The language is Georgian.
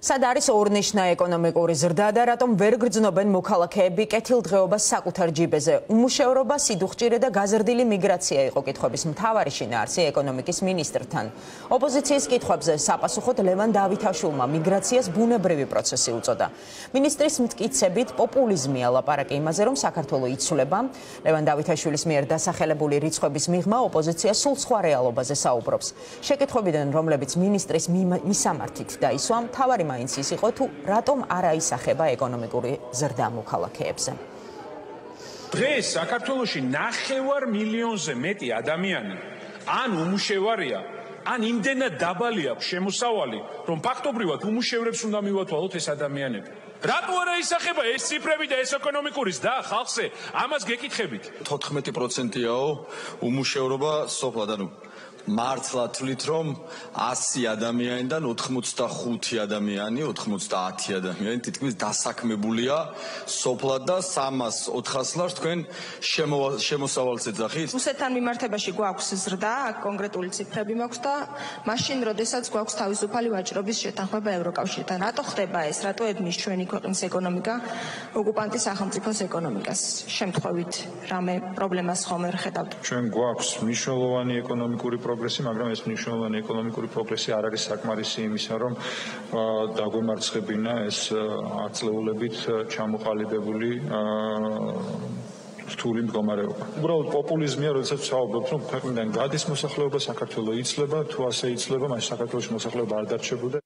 სად არის ორნიშნა ეკონომიკური ზრდა და რატომ ვერ გრძნობენ მოქალაქეები კეთილდღეობას საკუთარ ჯიბეზე? უმუშევრობა, სიდუხჭირე და გაზრდილი მიგრაცია იყო კითხვების მთავარი შინაარსი ეკონომიკის მინისტრთან. ოპოზიციის კითხვებზე საპასუხოდ ლევან დავითაშვილმა მიგრაციას ბუნებრივი პროცესი უწოდა. მინისტრის მტკიცებით პოპულიზმია ლაპარაკი იმაზე, რომ საქართველო იცვლება. ლევან დავითაშვილის მიერ დასახელებული რიცხვების მიღმა ოპოზიცია სულ სხვა რეალობაზე საუბრობს. შეკითხვებიდან, რომლებიც მინისტრის მისამართით დაისვა, მთავარი მაინც ის იყო თუ რატომ არ აისახება ეკონომიკური ზრდა მოქალაქეებზე. დღეს საქართველოში 9 მილიონზე მეტი ადამიანი ან უმუშევარია, ან იმდენად დაბალი აქვს შემოსავალი, რომ ფაქტობრივად უმუშევრებს უნდა მივათვალოთ ეს ადამიანები. რატო არ აისახება ეს ციფრები და ეს ეკონომიკური ზრდა ხალხზე? ამას გეკითხებით. 14%-იაო უმუშევრობა სოფლად, ანუ მართლა თვლით, რომ 100 ადამიანიდან 85 ადამიანი, 90 ადამიანი თითქმის დასაქმებულია სოფლად და 300-400 ლარს თქვენ შემოსავალს ეძახით? რუსეთთან მიმართებაში გვაქვს ზრდა, კონკრეტული ციფრები მაქვს და მაშინ, როდესაც გვაქვს თავისუფალი ვაჭრობის შეთანხმება ევროკავშირთან. რატო ხდება ეს? რატო ედმის ჩვენი ქვეყნის ეკონომიკა ოკუპანტის სახელმწიფოს ეკონომიკას? შემთხვევით რამე პრობლემას ხომ ვერ ხედავთ? ჩვენ გვაქვს მნიშვნელოვანი ეკონომიკური პროგრესი, მაგრამ ეს მნიშვნელოვანი ეკონომიკური პროგრესი არ არის საკმარისი იმისა, რომ დაგვემარცხებინა ეს აწლეულებით ჩამოყალიბებული რთული მდგომარეობა. უბრალოდ პოპულიზმია, როდესაც ვსაუბრობთ, რომ ქვეყნიდან გადის მოსახლეობა, საქართველო იცლება, თუ ასე იცლება, მაშინ საქართველოს მოსახლეობა არ დარჩებოდა.